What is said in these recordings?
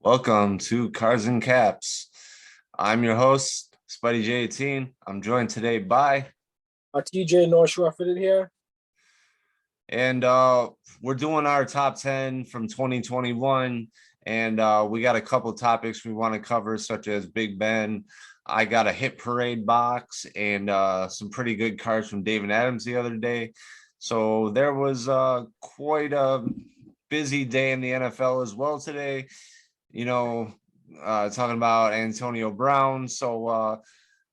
Welcome to Cars and Caps. I'm your host, Spuddy J18. I'm joined today by, TJ North Shore fitted here. and we're doing our top 10 from 2021. And we got a couple topics we want to cover, such as Big Ben. I got a hit parade box and some pretty good cards from David Adams the other day. So there was quite a busy day in the NFL as well today. You know, talking about Antonio Brown. So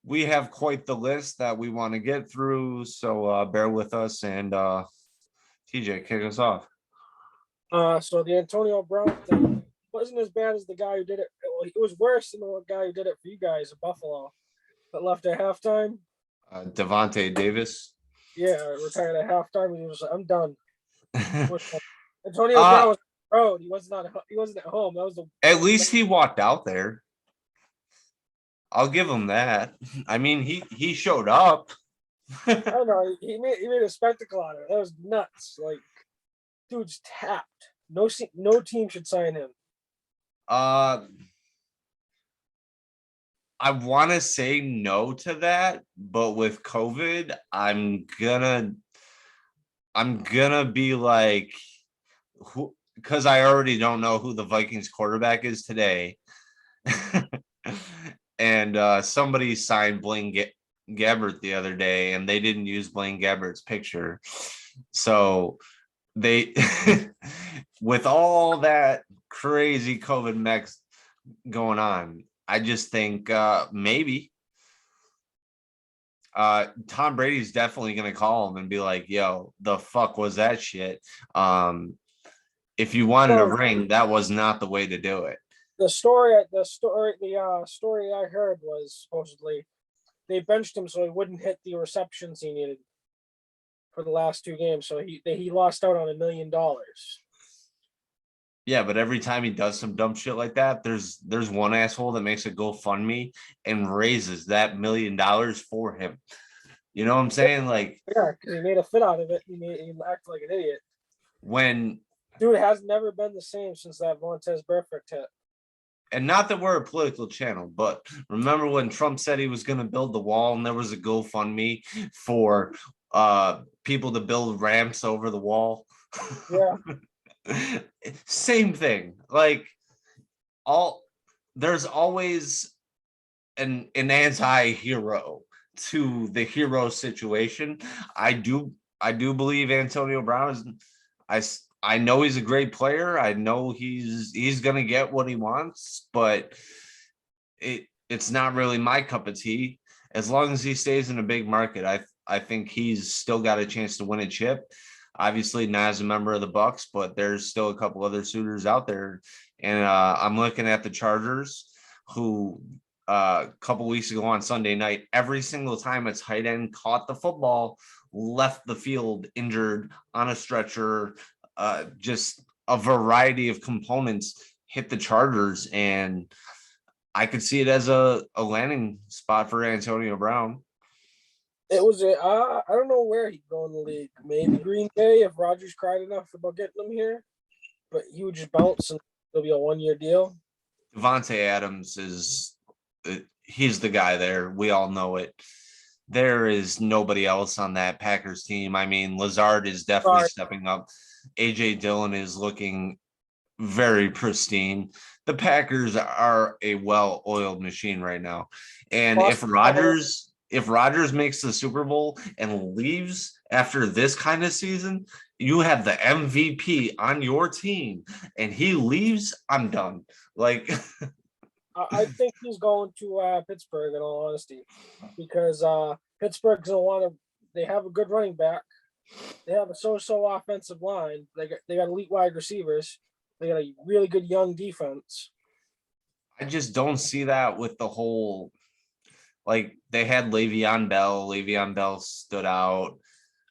we have quite the list that we want to get through. So bear with us and TJ, kick us off. So the Antonio Brown thing wasn't as bad as the guy who did it. Well, it was worse than the guy who did it for you guys in Buffalo that left at halftime. Devontae Davis. Yeah, retired at halftime. He was like, I'm done. Antonio uh, Brown was on the road. He wasn't at home. That was at least he walked out there. I'll give him that. I mean, he showed up. I don't know. He made a spectacle out of it. That was nuts. Like, dude's tapped. No team should sign him. I want to say no to that, but with COVID, I'm gonna be like, who? Because I already don't know who the Vikings quarterback is today. And somebody signed Blaine Gabbert the other day, and they didn't use Blaine Gabbert's picture. So they, with all that crazy COVID mess going on, I just think maybe Tom Brady's definitely going to call him and be like, yo, the fuck was that shit? If you wanted a ring, that was not the way to do it. The story I heard was supposedly they benched him so he wouldn't hit the receptions he needed for the last two games. So he lost out on $1 million. Yeah, but every time he does some dumb shit like that, there's one asshole that makes a GoFundMe and raises that $1 million for him. You know what I'm saying? Like, yeah, because he made a fit out of it. He acted like an idiot. When dude has never been the same since that Vontaze Burfict hit. And not that we're a political channel, but remember when Trump said he was going to build the wall and there was a GoFundMe for people to build ramps over the wall? Yeah. Same thing. Like, there's always an anti-hero to the hero situation. I do believe Antonio Brown is, I know he's a great player. I know he's gonna get what he wants, but it's not really my cup of tea. As long as he stays in a big market, I think he's still got a chance to win a chip. Obviously, not as a member of the Bucks, but there's still a couple other suitors out there. And I'm looking at the Chargers, who a couple weeks ago on Sunday night, every single time a tight end caught the football, left the field injured on a stretcher. Just a variety of components hit the Chargers, and I could see it as a landing spot for Antonio Brown. It was I don't know where he'd go in the league. Maybe Green Bay if Rodgers cried enough about getting him here, but he would just bounce and it'll be a 1-year deal. Davante Adams he's the guy there. We all know it. There is nobody else on that Packers team. I mean, Lazard is definitely stepping up. AJ Dillon is looking very pristine. The Packers are a well-oiled machine right now. And if Rodgers makes the Super Bowl and leaves after this kind of season, you have the MVP on your team and he leaves, I'm done. Like, I think he's going to Pittsburgh, in all honesty, because Pittsburgh's gonna want to. They have a good running back. They have a so-so offensive line. They got elite wide receivers. They got a really good young defense. I just don't see that with the whole. Like, they had Le'Veon Bell. Le'Veon Bell stood out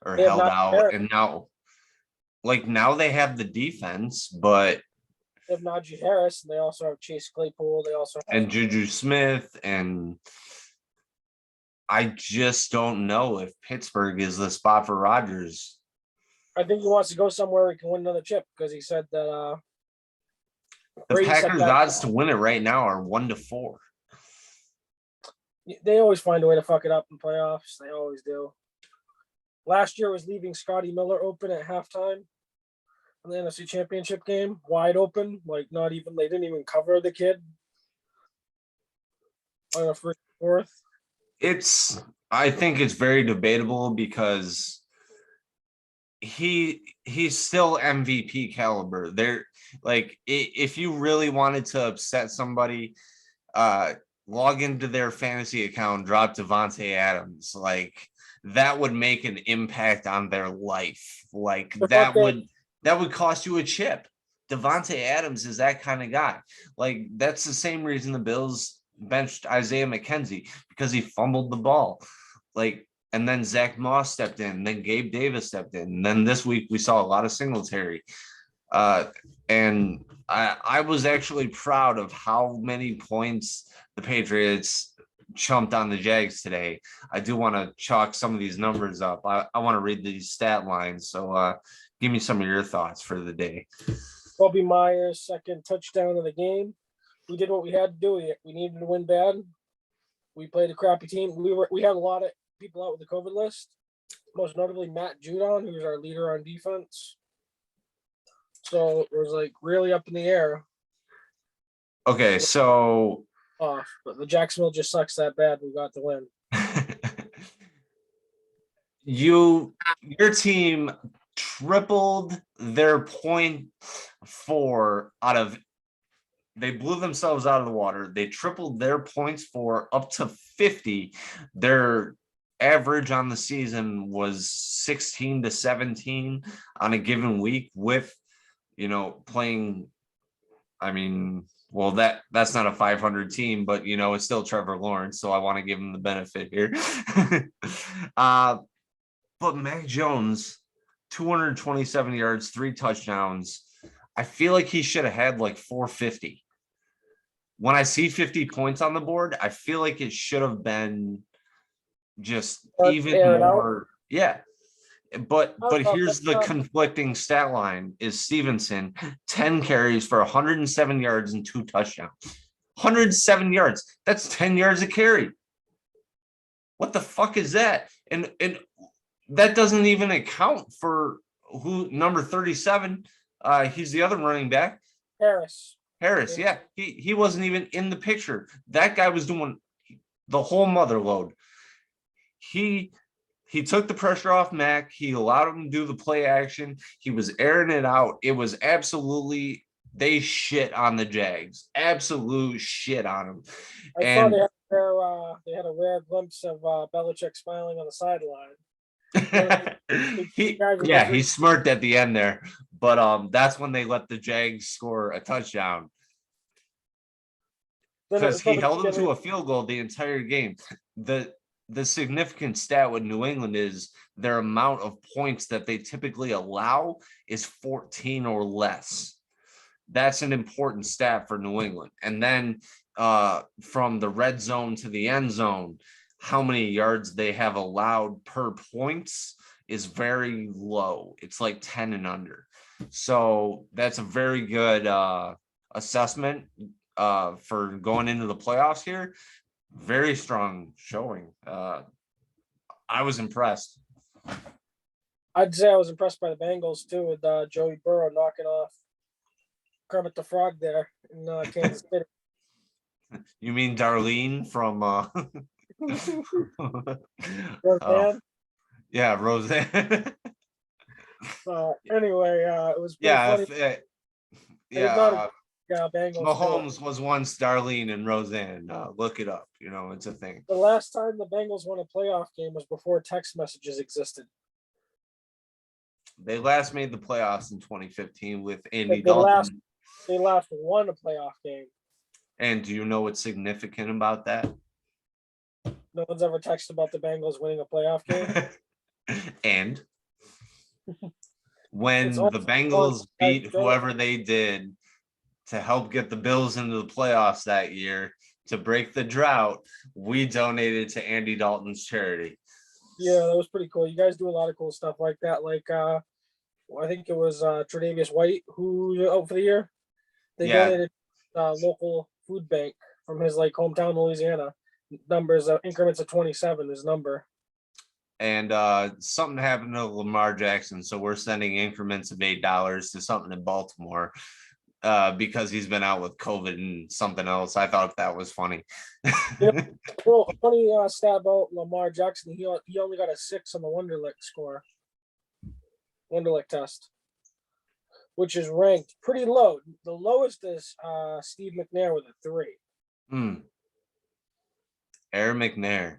or held out, and now they have the defense, but they have Najee Harris, and they also have Chase Claypool. They also have Juju Smith, and I just don't know if Pittsburgh is the spot for Rodgers. I think he wants to go somewhere he can win another chip because he said that The Brady set Packers' that. odds to win it right now are 1-4. They always find a way to fuck it up in playoffs. They always do. Last year was leaving Scotty Miller open at halftime in the NFC Championship game, wide open. Like not even they didn't even cover the kid on a first fourth. I think it's very debatable because he's still MVP caliber. There, like if you really wanted to upset somebody, log into their fantasy account, drop Devontae Adams, like that would make an impact on their life. Like that would cost you a chip. Devontae Adams is that kind of guy. Like that's the same reason the Bills benched Isaiah McKenzie, because he fumbled the ball. Like, and then Zach Moss stepped in, and then Gabe Davis stepped in. And then this week we saw a lot of Singletary. And I was actually proud of how many points the Patriots chumped on the Jags today. I do want to chalk some of these numbers up. I want to read these stat lines. So give me some of your thoughts for the day. Kobe Myers' second touchdown of the game. We did what we had to do. We needed to win bad. We played a crappy team. We had a lot of people out with the COVID list, most notably Matt Judon, who's our leader on defense. So it was like really up in the air. Okay, so off, but the Jacksonville just sucks that bad. We got the win. Your team tripled their point for out of. They blew themselves out of the water. They tripled their points for up to 50. Their average on the season was 16 to 17 on a given week with, playing. I mean, well, that's not a 500 team, but it's still Trevor Lawrence, so I want to give him the benefit here. But Mac Jones, 227 yards, 3 touchdowns. I feel like he should have had like 450. When I see 50 points on the board, I feel like it should have been just even more. Yeah. But here's the conflicting stat line is Stevenson, 10 carries for 107 yards and 2 touchdowns. 107 yards. That's 10 yards a carry. What the fuck is that? And that doesn't even account for who number 37. He's the other running back. Harris, yeah. He wasn't even in the picture. That guy was doing the whole mother load. He took the pressure off Mac. He allowed him to do the play action. He was airing it out. It was absolutely, they shit on the Jags. Absolute shit on them. I thought they had a rare glimpse of Belichick smiling on the sideline. He smirked at the end there, but that's when they let the Jags score a touchdown because he held them to a field goal the entire game. The significant stat with New England is their amount of points that they typically allow is 14 or less. That's an important stat for New England. And then from the red zone to the end zone, how many yards they have allowed per points is very low. It's like 10 and under. So that's a very good assessment for going into the playoffs here. Very strong showing. I was impressed. I'd say I was impressed by the Bengals too, with Joey Burrow knocking off Kermit the Frog there in Kansas City. You mean Darlene from Roseanne? Yeah, Roseanne. Anyway, it was funny. Mahomes was once Darlene and Roseanne. Look it up. It's a thing. The last time the Bengals won a playoff game was before text messages existed. They last made the playoffs in 2015 with Andy Dalton. They last won a playoff game. And do you know what's significant about that? No one's ever texted about the Bengals winning a playoff game. And when the Bengals beat whoever they did to help get the Bills into the playoffs that year to break the drought, we donated to Andy Dalton's charity. Yeah, that was pretty cool. You guys do a lot of cool stuff like that. Like, I think it was Tre'Davious White who out for the year. They Yeah, donated local food bank from his like hometown, Louisiana. Numbers increments of 27. His number. and something happened to Lamar Jackson, so we're sending increments of $8 to something in Baltimore because he's been out with COVID and something else. I thought that was funny. You know, well, a funny stat about Lamar Jackson. He only got a 6 on the Wonderlic score, Wonderlic test, which is ranked pretty low. The lowest is Steve McNair with a 3. Air McNair.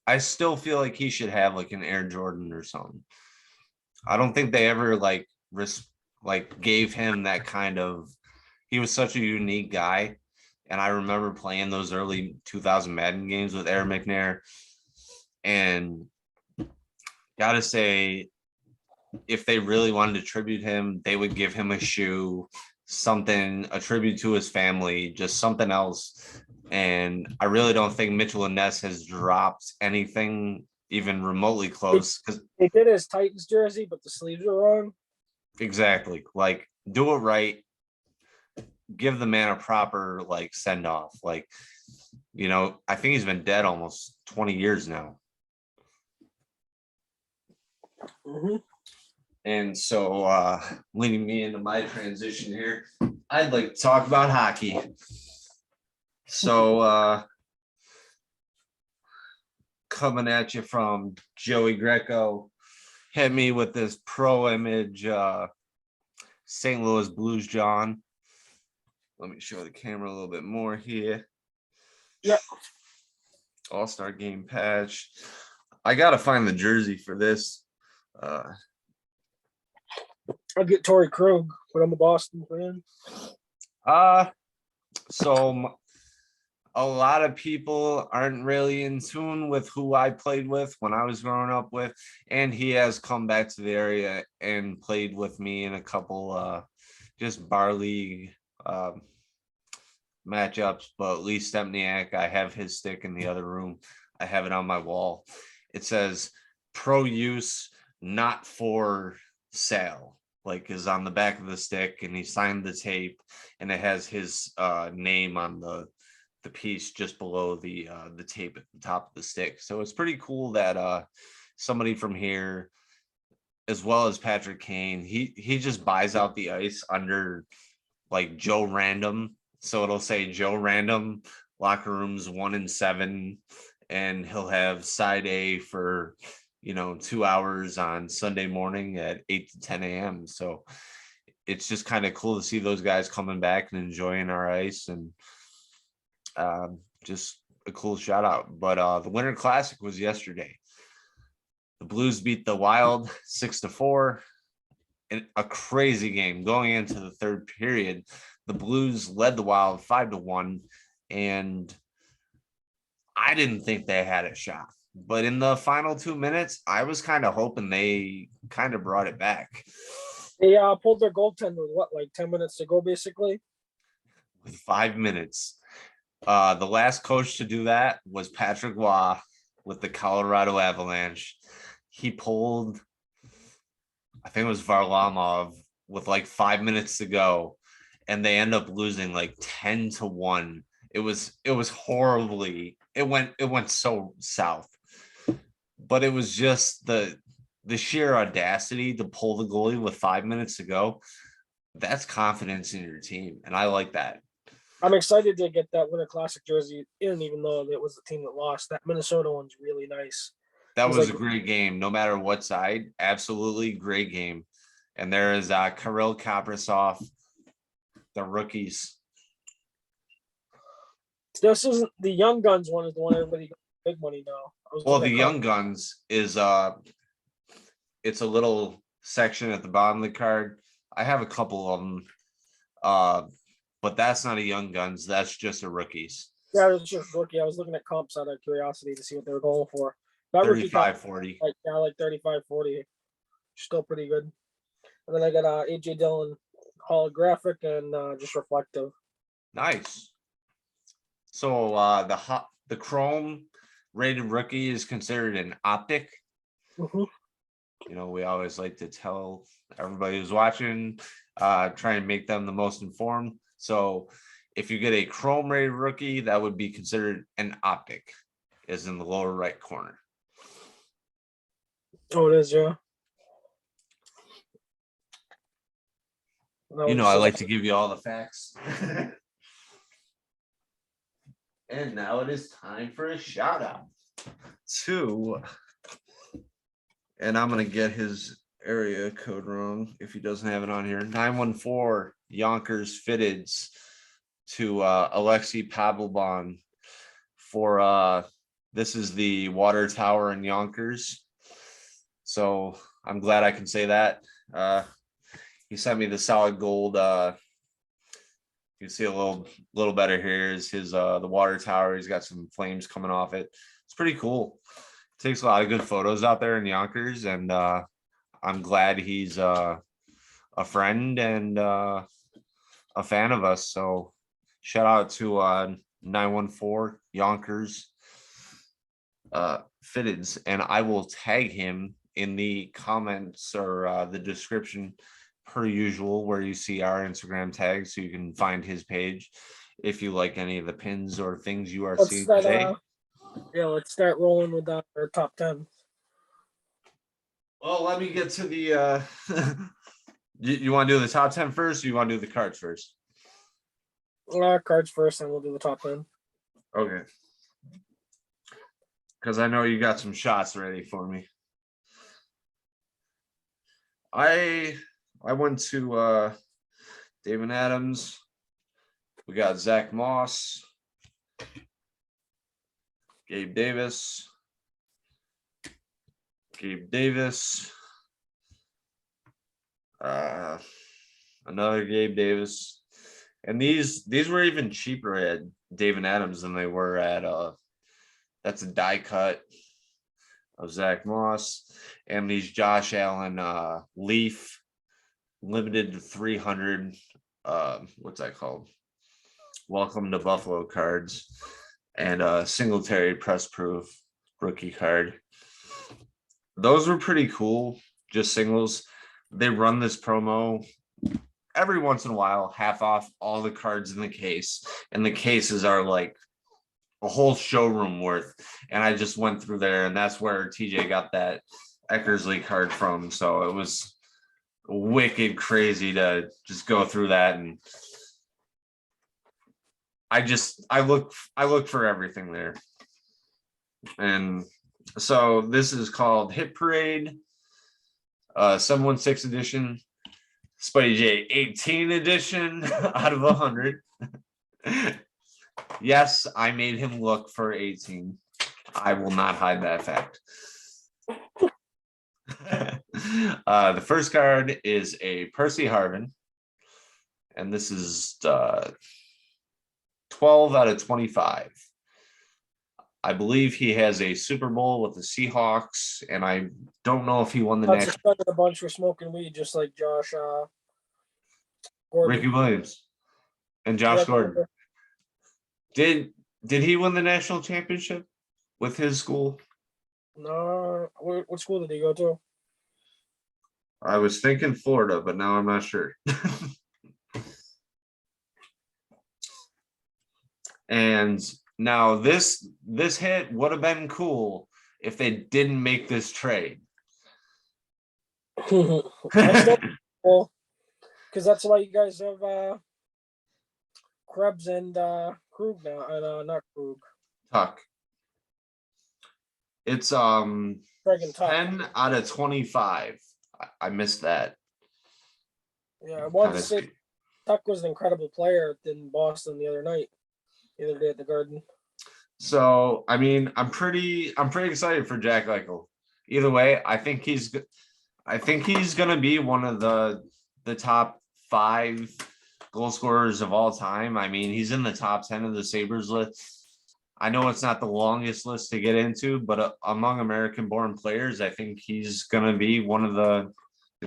I still feel like he should have like an Air Jordan or something. I don't think they ever like gave him that kind of. He was such a unique guy, and I remember playing those early 2000 Madden games with Air McNair, and gotta say, if they really wanted to tribute him, they would give him a shoe, something, a tribute to his family, just something else. And I really don't think Mitchell and Ness has dropped anything even remotely close. Because They did his Titans jersey, but the sleeves are wrong. exactly, like do it right, give the man a proper like send off. Like, I think he's been dead almost 20 years now. Mm-hmm. And so leading me into my transition here, I'd like to talk about hockey. So coming at you from Joey Greco, hit me with this pro image St. Louis Blues John. Let me show the camera a little bit more here. Yeah. All-Star game patch. I gotta find the jersey for this. I'll get Torrey Krug, but I'm a Boston fan. So a lot of people aren't really in tune with who I played with when I was growing up with, and he has come back to the area and played with me in a couple just bar league matchups. But Lee Stempniak, I have his stick in the other room. I have it on my wall. It says pro use, not for sale, like is on the back of the stick, and he signed the tape, and it has his name on the piece just below the tape at the top of the stick. So it's pretty cool that somebody from here, as well as Patrick Kane, he just buys out the ice under like Joe Random. So it'll say Joe Random locker rooms 1 and 7, and he'll have side A for 2 hours on Sunday morning at 8 to 10 a.m. So it's just kind of cool to see those guys coming back and enjoying our ice, and just a cool shout out. But the Winter Classic was yesterday. The Blues beat the Wild 6-4 in a crazy game. Going into the third period, the Blues led the Wild 5-1, and I didn't think they had a shot. But in the final 2 minutes, I was kind of hoping they kind of brought it back. They pulled their goaltender with like 10 minutes to go, basically. With 5 minutes. The last coach to do that was Patrick Waugh with the Colorado Avalanche. He pulled, I think it was Varlamov with like 5 minutes to go, and they end up losing like 10-1. It was horribly. It went so south. But it was just the sheer audacity to pull the goalie with 5 minutes to go. That's confidence in your team, and I like that. I'm excited to get that Winter Classic jersey in, even though it was the team that lost. That Minnesota one's really nice. That was a great game, no matter what side. Absolutely great game. And there is Kirill Kaprizov, the rookies. This isn't the Young Guns one. Is the one everybody got big money now. Well, the Young Guns is it's a little section at the bottom of the card. I have a couple of them, but that's not a Young Guns. That's just a rookies. Yeah, it's just rookie. I was looking at comps out of curiosity to see what they were going for. That 35-40. Like 35-40. Still pretty good. And then I got AJ Dillon holographic and just reflective. Nice. So the Chrome rated rookie is considered an optic. Mm-hmm. We always like to tell everybody who's watching, try and make them the most informed. So if you get a chrome ray rookie, that would be considered an optic, is in the lower right corner. Oh, it is, yeah. You know, I like to give you all the facts. And now it is time for a shout out to, and I'm going to get his area code wrong if he doesn't have it on here, 914 Yonkers Fitteds, to Alexei Pavlobon for this is the water tower in Yonkers. So I'm glad I can say that. He sent me the solid gold. You can see a little better here is his the water tower. He's got some flames coming off it. It's pretty cool. Takes a lot of good photos out there in Yonkers, and I'm glad he's a friend and a fan of us. So shout out to 914 Yonkers Fitteds, and I will tag him in the comments or the description per usual, where you see our Instagram tags, so you can find his page if you like any of the pins or things you are seeing today. Yeah, let's start rolling with our top 10. Well, let me get to the you want to do the top 10 first, or you want to do the cards first? Cards first, and we'll do the top 10. Okay. Because I know you got some shots ready for me. I went to David Adams. We got Zach Moss, Gabe Davis, another Gabe Davis, and these were even cheaper at David Adams than they were at that's a die cut of Zach Moss, and these Josh Allen Leaf limited to 300 what's that called, welcome to Buffalo cards, and Singletary press proof rookie card. Those were pretty cool, just singles. They run this promo every once in a while, half off all the cards in the case, and the cases are like a whole showroom worth. And I just went through there, and that's where TJ got that Eckersley card from. So it was wicked crazy to just go through that, and I look for everything there. And so this is called Hit Parade 716 edition, Spuddy J 18 edition out of 100. Yes, I made him look for 18. I will not hide that fact. The first card is a Percy Harvin, and this is 12 out of 25. I believe he has a Super Bowl with the Seahawks, and I don't know if he won the That's next. a bunch for smoking weed, just like Josh Gordon. Ricky Williams and Josh Gordon. Did he win the national championship with his school? No, what school did he go to? I was thinking Florida, but now I'm not sure. And now this hit would have been cool if they didn't make this trade. That's cool, because that's why you guys have Krebs and Krug now, and not Krug. Tuck. It's 10 out of 25. I missed that. Yeah, I wanted to say Tuck was an incredible player in Boston the other day at the Garden. So I mean, I'm pretty excited for Jack Eichel. Either way, I think he's gonna be one of the top 5 goal scorers of all time. I mean, he's in the top 10 of the Sabres list. I know it's not the longest list to get into, but among American-born players, I think he's gonna be one of the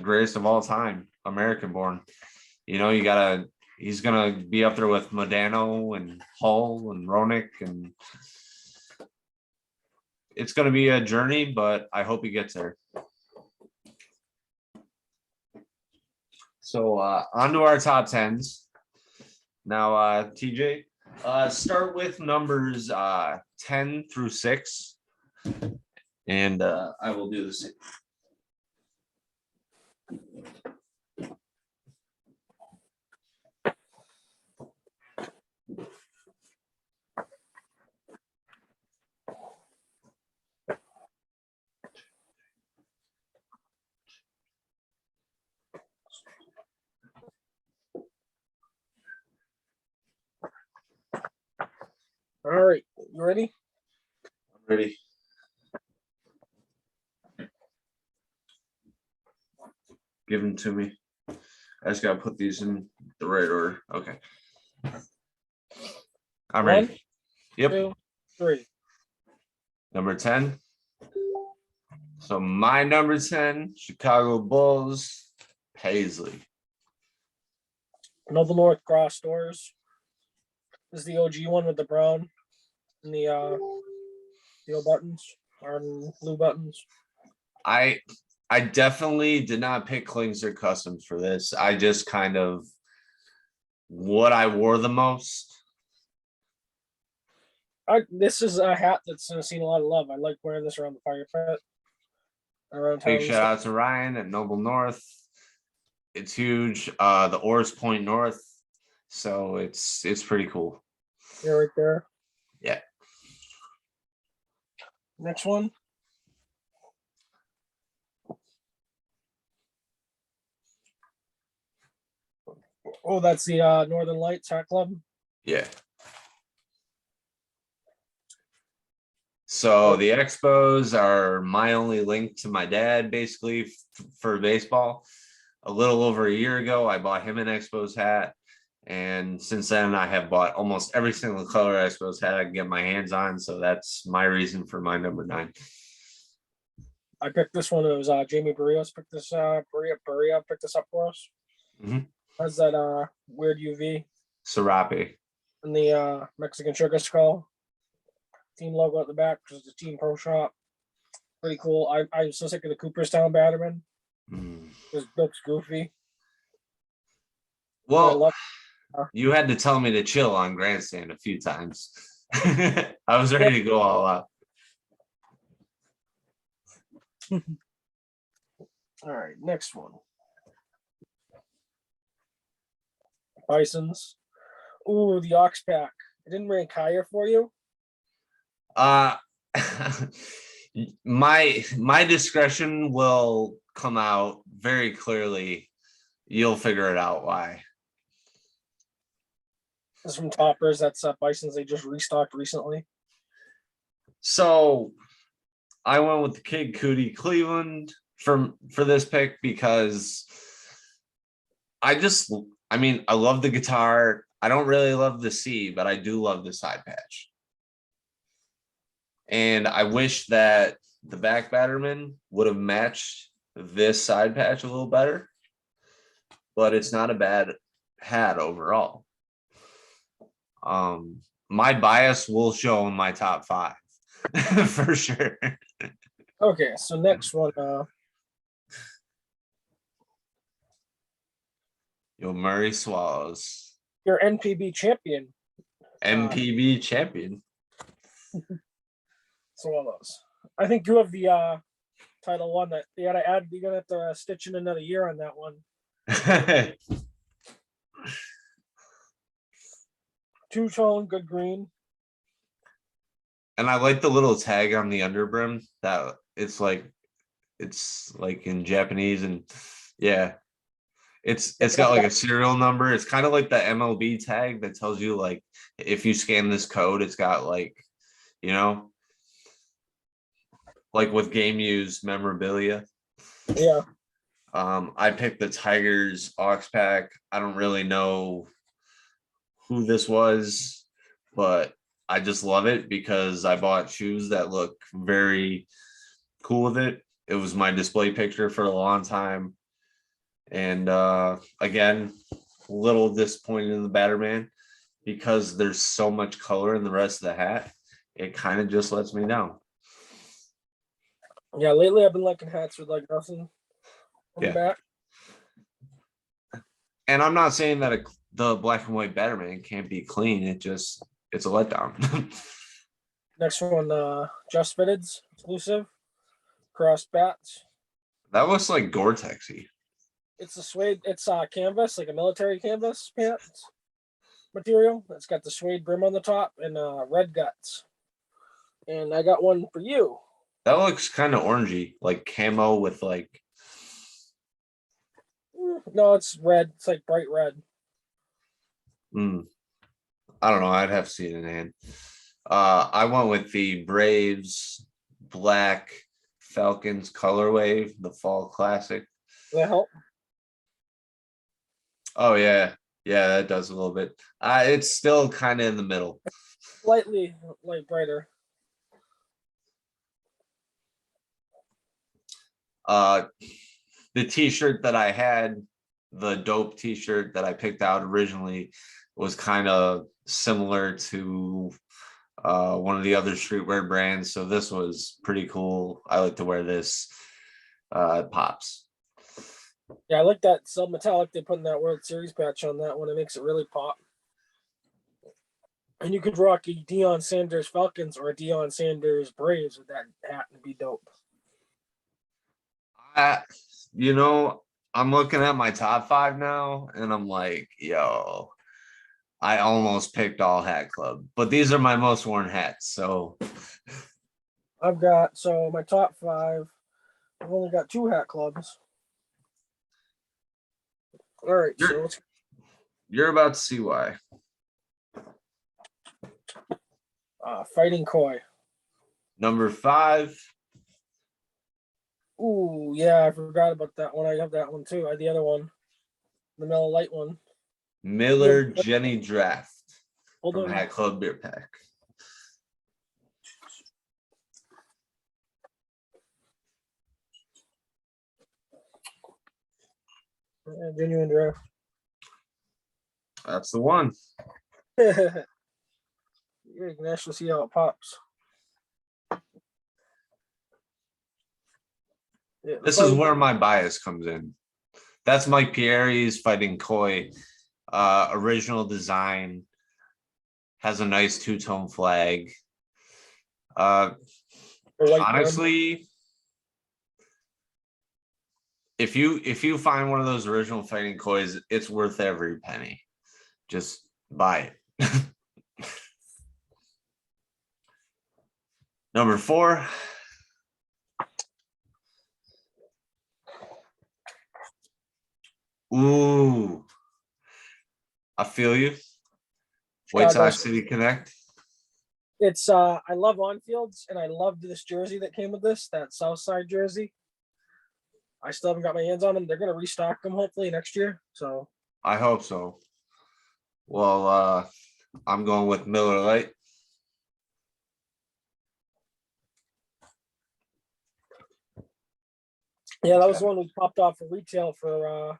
greatest of all time, American-born. You know, he's gonna be up there with Modano and Hull and Roenick, and it's gonna be a journey, but I hope he gets there. So on to our top tens. Now, TJ, start with numbers 10 through 6. And I will do the same. All right, you ready? Ready? Give them to me. I just gotta put these in the right order. Okay. I'm ready. 1, Yep. 2, 3. Number 10. So my number 10, Chicago Bulls, Paisley. Noble North Cross doors. This is the OG one with the brown and the steel buttons or blue buttons. I definitely did not pick Klingser Customs for this. I just kind of what I wore the most. This is a hat that's seen a lot of love. I like wearing this around the fire pit. Around town. Big shout out to Ryan at Noble North. It's huge. The Oars Point North. So it's pretty cool. Yeah, right there. Yeah. Next one. Oh, that's the Northern Lights Hat Club. Yeah. So the Expos are my only link to my dad, basically, for baseball. A little over a year ago, I bought him an Expos hat. And since then, I have bought almost every single color Expos hat I can get my hands on. So that's my reason for my number 9. I picked this one. It was Jamie Barrios picked this. Barria picked this up for us. Mm-hmm. Has that weird UV Serape. and the Mexican sugar skull team logo at the back because it's a team pro shop. Pretty cool. I'm so sick of the Cooperstown Batterman. This looks goofy. Well, you had to tell me to chill on Grandstand a few times. I was ready to go all out. All right, next one. Bisons. Ooh, the Ox Pack. I didn't rank higher for you. My discretion will come out very clearly. You'll figure it out why. This is from Toppers. That's Bisons they just restocked recently. So I went with the Kid Cudi Cleveland for this pick because I love the guitar. I don't really love the C, but I do love the side patch. And I wish that the back Batterman would have matched this side patch a little better, but it's not a bad hat overall. My bias will show in my top 5 for sure. Okay, so next one. Yo, Murray Swallows. Your NPB champion. MPB champion. Swallows. I think you have the title one that you gotta add. You're gonna have to stitch in another year on that one. Two-tone, good green. And I like the little tag on the underbrim that it's like in Japanese, and yeah, it's got like a serial number. It's kind of like the MLB tag that tells you like if you scan this code, it's got like, you know, like with game use memorabilia. Yeah. I picked the Tigers Ox Pack. I don't really know who this was, but I just love it because I bought shoes that look very cool with it. It was my display picture for a long time. And again, a little disappointed in the Batterman because there's so much color in the rest of the hat. It kind of just lets me down. Yeah, lately I've been liking hats with like nothing on the back. And I'm not saying that the black and white Batman can't be clean. It's a letdown. Next one, Just Fitteds exclusive cross bats. That looks like Gore-Texy. It's a suede. It's canvas, like a military canvas pants material. It's got the suede brim on the top and red guts. And I got one for you. That looks kind of orangey, like camo with like. No, it's red. It's like bright red. I don't know. I'd have to see it in hand. I went with the Braves Black Falcons colorway, the fall classic. Does that help? Oh yeah, yeah, that does a little bit. It's still kind of in the middle. Slightly like brighter. The T-shirt that I had, the dope T-shirt that I picked out originally, was kind of similar to one of the other streetwear brands. So this was pretty cool. I like to wear this. It pops. Yeah, I like that sub metallic they put in that World Series patch on that one. It makes it really pop. And you could rock a Deion Sanders Falcons or a Deion Sanders Braves with that hat and be dope. You know, I'm looking at my top 5 now, and I'm like, yo, I almost picked all Hat Club, but these are my most worn hats. So I've got my top 5. I've only got 2 hat clubs. All right, you're about to see why. Fighting Koi. Number 5. Ooh, yeah, I forgot about that one. I have that one too. I had the other one, the Miller Lite one. Miller Jenny Draft Hold from on. Hat Club Beer Pack. Genuine draft. That's the one. You can actually see how it pops. Yeah, This is where my bias comes in. That's Mike Pieri's Fighting Koi. Original design. Has a nice two-tone flag. Honestly, if you find one of those original Fighting Kois, it's worth every penny. Just buy it. Number 4. Ooh, I feel you. White Sox City Connect. It's I love on-fields, and I loved this jersey that came with this, that Southside jersey. I still haven't got my hands on them. They're gonna restock them hopefully next year. So I hope so. Well, I'm going with Miller Lite. Yeah, that was the one we popped off for retail for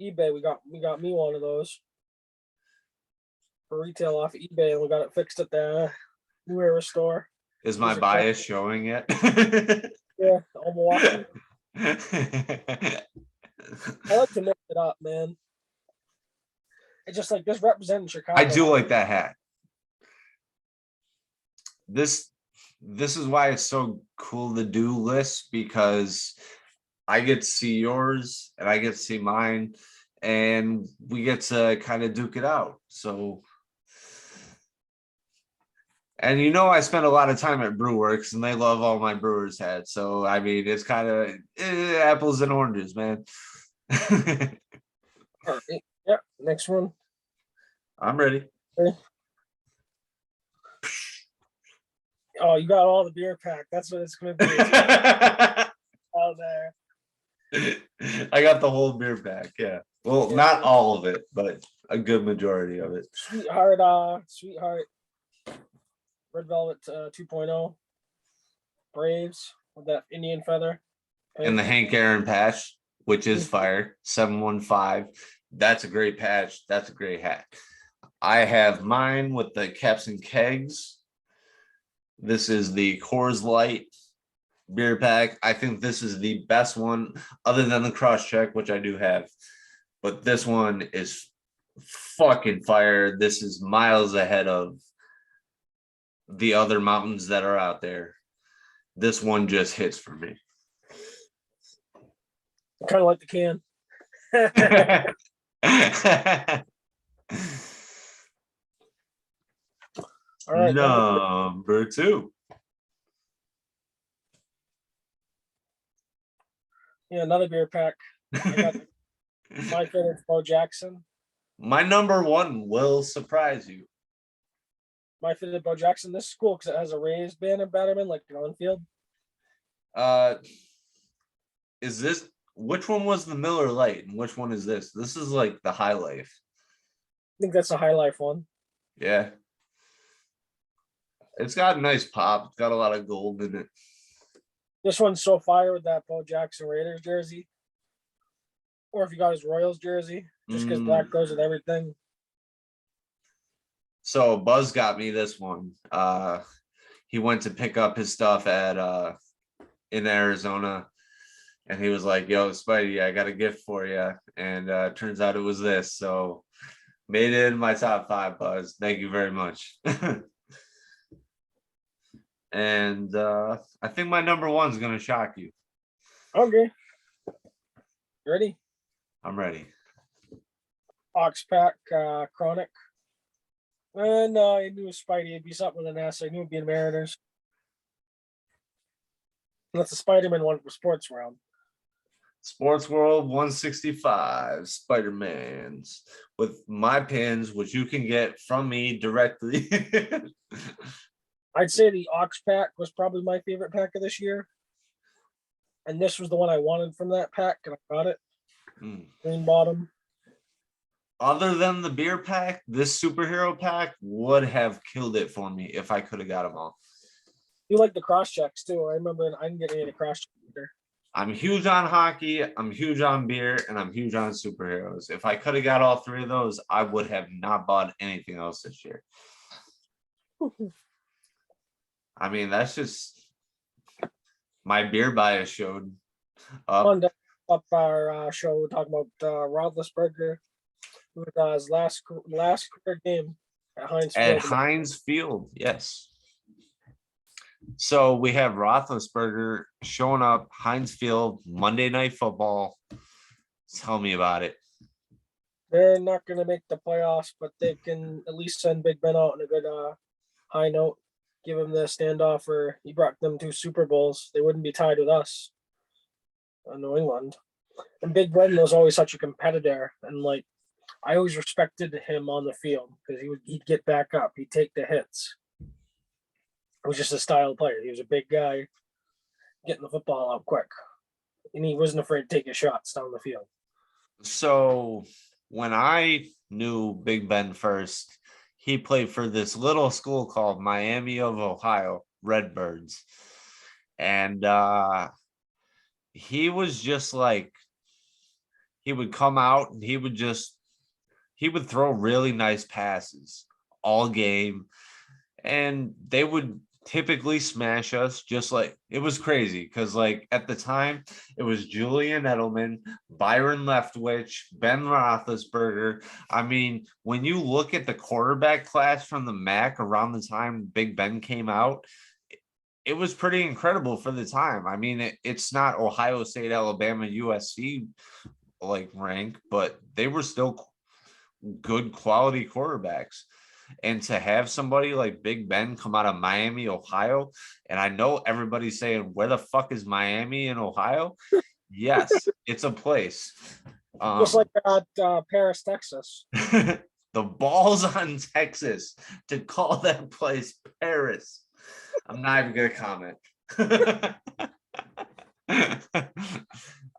eBay. We got me one of those for retail off of eBay, and we got it fixed at the New Era store. Is my bias showing it? Yeah, Milwaukee. I like to mix it up, man. It's just like this representing Chicago. I do like that hat. This is why it's so cool to do lists, because I get to see yours and I get to see mine, and we get to kind of duke it out. So, and I spend a lot of time at Brewworks, and they love all my Brewers hats. So I mean, it's kind of apples and oranges, man. All right. Yep. Next one. I'm ready. Okay. Oh, you got all the beer pack. That's what it's going to be. Out there. I got the whole beer pack. Yeah. Well, not all of it, but a good majority of it. Sweetheart. Red Velvet 2.0. Braves with that Indian feather. And the Hank Aaron patch, which is fire. 715. That's a great patch. That's a great hat. I have mine with the Caps and Kegs. This is the Coors Light beer pack. I think this is the best one, other than the Cross Check, which I do have. but this one is fucking fire. This is miles ahead of the other mountains that are out there. This one just hits for me. Kind of like the can. All right, Number two. yeah, another beer pack. I got my favorite Bo Jackson. My number one will surprise you. My favorite Bo Jackson. This is cool because it has a raised banner betterman like an on-field. Uh, is this which one was the Miller Lite and which one is this? This is like the High Life. I think that's a High Life one. Yeah. It's got a nice pop. It's got a lot of gold in it. This one's so fire with that Bo Jackson Raiders jersey. Or if you got his Royals jersey, just because black goes with everything. So Buzz got me this one. He went to pick up his stuff at in Arizona, and he was like, "Yo, Spidey, I got a gift for you." And turns out it was this. So made it in my top 5, Buzz. Thank you very much. And I think my number one is gonna shock you. Okay. Ready? I'm ready. Ox Pack Chronic. And I knew Spidey would be something with an S. I knew it'd be in Mariners. And that's the Spider-Man one for Sports World. Sports World 165 Spider-Man's with my pins, which you can get from me directly. I'd say the Ox Pack was probably my favorite pack of this year. And this was the one I wanted from that pack, and I got it. Green bottom. Other than the beer pack, this superhero pack would have killed it for me if I could have got them all. You like the cross checks too. I remember I didn't get any of the cross checks either. I'm huge on hockey, I'm huge on beer, and I'm huge on superheroes. If I could have got all 3 of those, I would have not bought anything else this year. I mean, that's just my beer bias showed up. On up our show, we're talking about Roethlisberger, who his last career game at Heinz Field. At Heinz Field, yes. So we have Roethlisberger showing up Heinz Field Monday Night Football. Tell me about it. They're not going to make the playoffs, but they can at least send Big Ben out on a good high note. Give him the standoff where he brought them 2 Super Bowls. They wouldn't be tied with us, New England. And Big Ben was always such a competitor, and like I always respected him on the field because he'd get back up, he'd take the hits. It was just a style player. He was a big guy, getting the football out quick, and he wasn't afraid to take his shots down the field. So when I knew Big Ben first, he played for this little school called Miami of Ohio Redbirds, and he was just like, he would come out and he would throw really nice passes all game, and they would typically smash us. Just like, it was crazy because like at the time it was Julian Edelman, Byron Leftwich, Ben Roethlisberger. I mean, when you look at the quarterback class from the MAC around the time Big Ben came out, it was pretty incredible for the time. I mean, it's not Ohio State, Alabama, USC like rank, but they were still good quality quarterbacks. And to have somebody like Big Ben come out of Miami, Ohio, and I know everybody's saying, where the fuck is Miami in Ohio? Yes, it's a place. Just like at Paris, Texas. The balls on Texas to call that place Paris. I'm not even going to comment.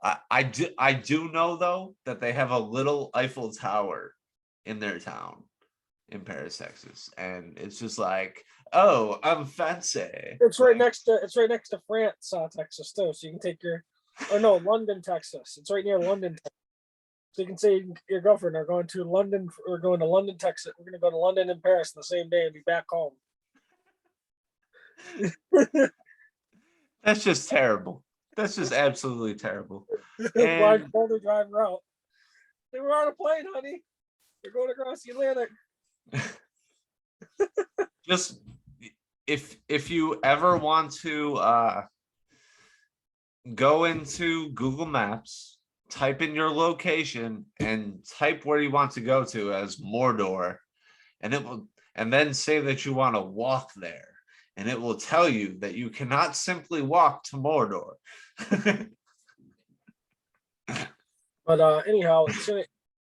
I do know, though, that they have a little Eiffel Tower in their town in Paris, Texas, and it's just like, oh, I'm fancy. It's right next to France, Texas too. So you can take London, Texas. It's right near London, Texas. So you can say your girlfriend are going to London or going to London, Texas. We're going to go to London and Paris the same day and be back home. That's just terrible. That's just absolutely terrible. Blindfolded driver out. They were on a plane, honey. They're going across the Atlantic. Just if you ever want to go into Google Maps, type in your location and type where you want to go to as Mordor, and it will, and then say that you want to walk there, and it will tell you that you cannot simply walk to Mordor. But anyhow,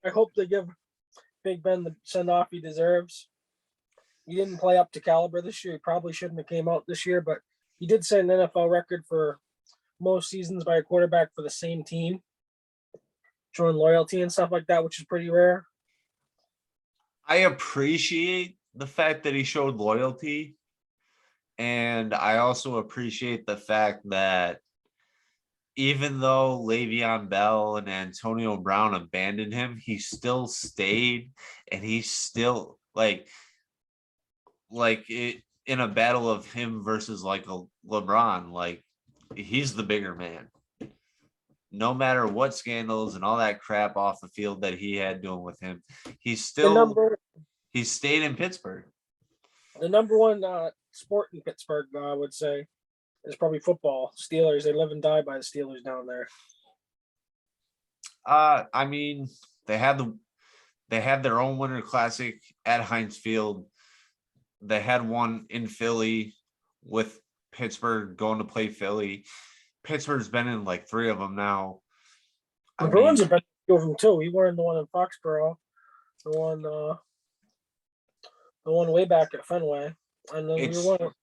I hope they give Big Ben the send off he deserves. He didn't play up to caliber this year. He probably shouldn't have came out this year, but he did set an NFL record for most seasons by a quarterback for the same team, showing loyalty and stuff like that, which is pretty rare. I appreciate the fact that he showed loyalty. And I also appreciate the fact that even though Le'Veon Bell and Antonio Brown abandoned him, he still stayed, and he's still like it in a battle of him versus like a LeBron, like he's the bigger man. No matter what scandals and all that crap off the field that he had doing with him, he stayed in Pittsburgh. The number one sport in Pittsburgh, I would say, is probably football. Steelers, they live and die by the Steelers down there. I mean, they had their own Winter Classic at Heinz Field. They had one in Philly with Pittsburgh going to play Philly. Pittsburgh's been in like 3 of them now. The Bruins have been two of them too. We were in the one in Foxborough, the one way back at Fenway. And then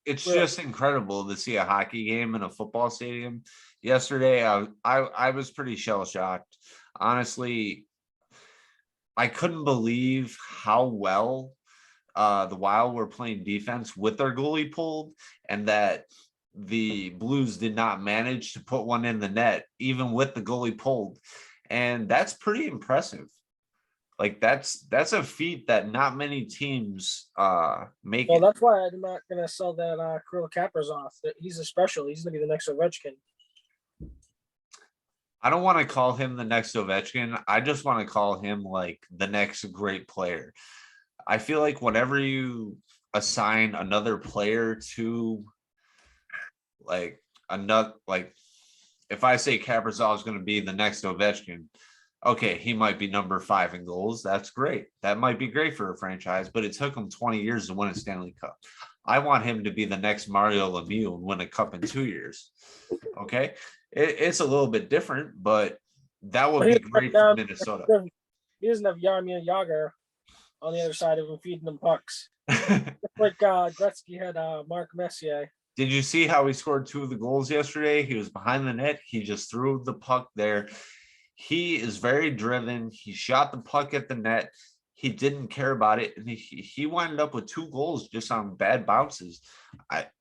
it's just incredible to see a hockey game in a football stadium. Yesterday, I was pretty shell shocked. Honestly, I couldn't believe how well the Wild were playing defense with their goalie pulled, and that the Blues did not manage to put one in the net, even with the goalie pulled. And that's pretty impressive. Like that's a feat that not many teams make. Well, that's why I'm not gonna sell that Kirill Kaprizov. He's a special. He's gonna be the next Ovechkin. I don't want to call him the next Ovechkin. I just want to call him like the next great player. I feel like whenever you assign another player to like if I say Kaprizov is going to be the next Ovechkin, okay, he might be number 5 in goals. That's great. That might be great for a franchise, but it took him 20 years to win a Stanley Cup. I want him to be the next Mario Lemieux and win a cup in 2 years. Okay. It's a little bit different, but that would be great for Minnesota. He doesn't have Jaromir Jagr on the other side of him feeding them pucks. Like Gretzky had Mark Messier. Did you see how he scored 2 of the goals yesterday? He was behind the net. He just threw the puck there. He is very driven. He shot the puck at the net. He didn't care about it. And he wound up with 2 goals just on bad bounces.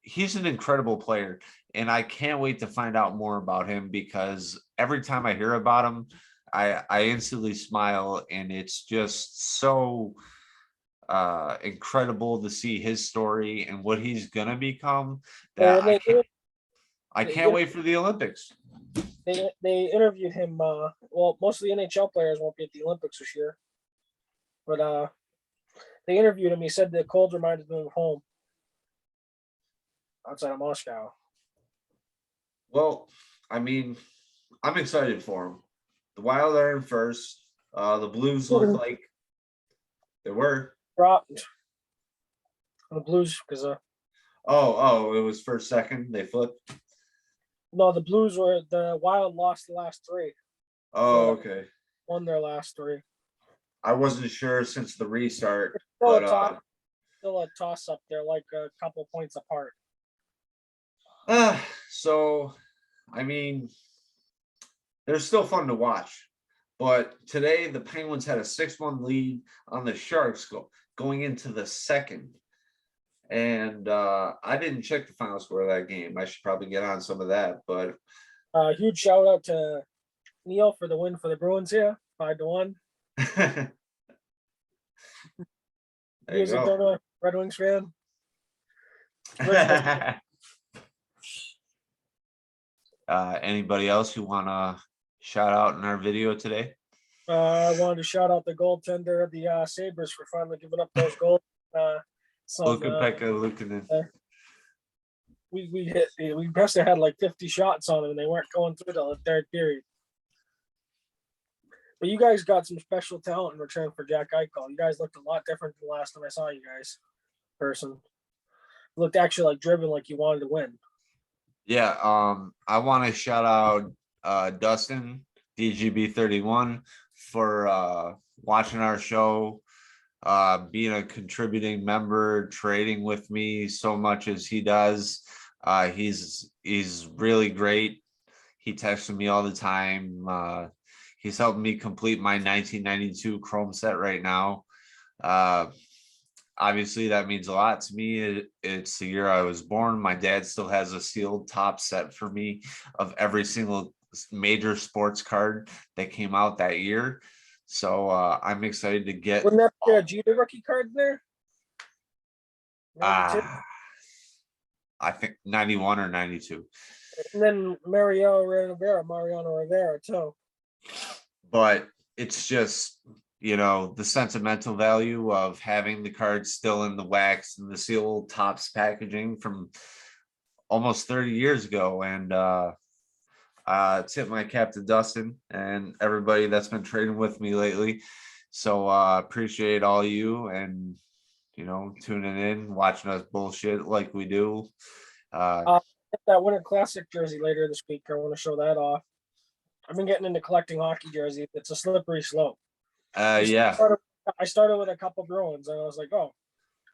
He's an incredible player. And I can't wait to find out more about him, because every time I hear about him, I instantly smile. And it's just so incredible to see his story and what he's going to become. That I can't wait for the Olympics. They interviewed him. Well, most of the NHL players won't be at the Olympics this year, but they interviewed him. He said the cold reminded him of home outside of Moscow. Well, I mean, I'm excited for him. The Wild are in first. The Blues look like they were dropped. The Blues because it was first, second. They flipped. No, the Blues were the Wild lost the last 3. Oh, okay. Won their last 3. I wasn't sure since the restart, still a toss up there, like a couple points apart. So, I mean, they're still fun to watch. But today, the Penguins had a 6-1 lead on the Sharks going into the second. And I didn't check the final score of that game. I should probably get on some of that. But huge shout out to Neil for the win for the Bruins here, 5-1. He was a Red Wings fan. Anybody else who want to shout out in our video today? I wanted to shout out the goaltender of the Sabres for finally giving up those goals. Ukko-Pekka Luukkonen. We must have had like 50 shots on them, and they weren't going through the third period. But you guys got some special talent in return for Jack Eichel. You guys looked a lot different than the last time I saw you guys. Person looked actually like driven, like you wanted to win. Yeah, I want to shout out Dustin DGB31 for watching our show, being a contributing member, trading with me so much as he does. He's really great. He texts me all the time. He's helping me complete my 1992 Chrome set right now. Obviously, that means a lot to me. It's the year I was born. My dad still has a sealed top set for me of every single major sports card that came out that year. So I'm excited to get. Wouldn't that be a Jeter rookie card in there? 92? I think 91 or 92. And then Mariano Rivera too. But it's just, the sentimental value of having the cards still in the wax and the sealed tops packaging from almost 30 years ago. And tip my cap to Dustin and everybody that's been trading with me lately. So appreciate all you and tuning in, watching us bullshit like we do. That Winter Classic jersey later this week. I want to show that off. I've been getting into collecting hockey jerseys. It's a slippery slope. Yeah. I started with a couple Bruins, and I was like, oh,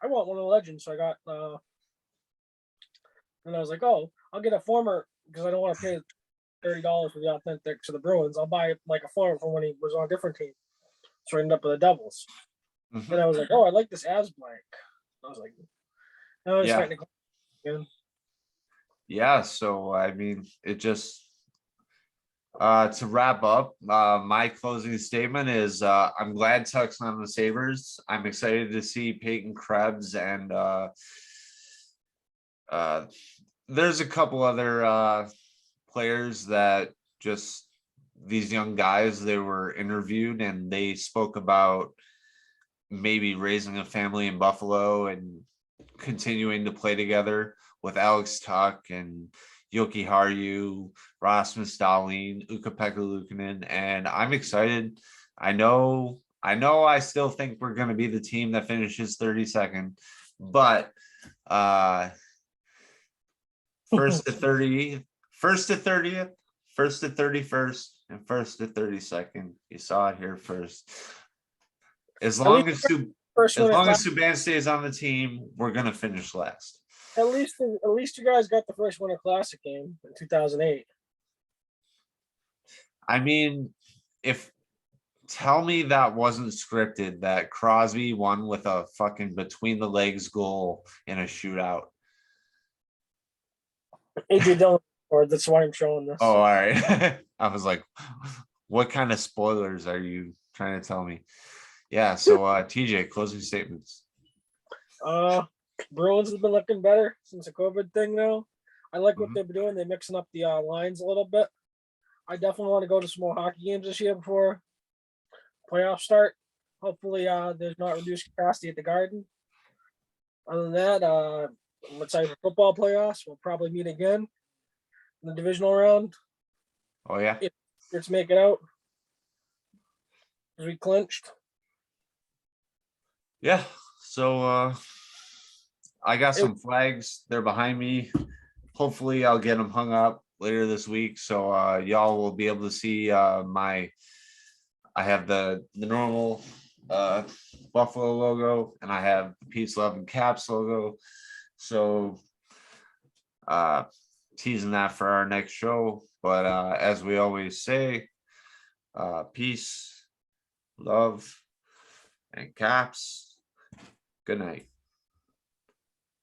I want one of the legends. So I got, and I was like, oh, I'll get a former because I don't want to pay $30 for the authentic to the Bruins. I'll buy like a former from when he was on a different team. So I ended up with the Devils. Mm-hmm. And I was like, oh, I like this as blank. I was like, now I'm starting to again. Yeah, so I mean, it just to wrap up, my closing statement is I'm glad Tuck's on the Sabres. I'm excited to see Peyton Krebs and there's a couple other players that just these young guys, they were interviewed and they spoke about maybe raising a family in Buffalo and continuing to play together with Alex Tuck and Yoki Haru, Rasmus Dahlin, Ukko-Pekka Luukkonen, and I'm excited. I know I still think we're going to be the team that finishes 32nd, but first to 30th, first to 30th, first to 31st, and first to 32nd. You saw it here first. As long as Subban stays on the team, we're going to finish last. At least you guys got the first Winter Classic game in 2008. I mean, tell me that wasn't scripted, that Crosby won with a fucking between the legs goal in a shootout. AJ Dillon, or that's why I'm showing this. Oh, all right. I was like, what kind of spoilers are you trying to tell me? Yeah, so TJ, closing statements. Bruins have been looking better since the COVID thing now. I like what they've been doing. They're mixing up the lines a little bit. I definitely want to go to some more hockey games this year before playoffs start. Hopefully there's not reduced capacity at the Garden. Other than that, I'm excited for football playoffs. We'll probably meet again in the divisional round. Oh, yeah? Let's make it out. Because we clinched. Yeah, so I got some flags. They're behind me. Hopefully I'll get them hung up later this week. So y'all will be able to see I have the normal Buffalo logo and I have Peace, Love, and Caps logo. So teasing that for our next show. But as we always say, peace, love, and Caps. Good night.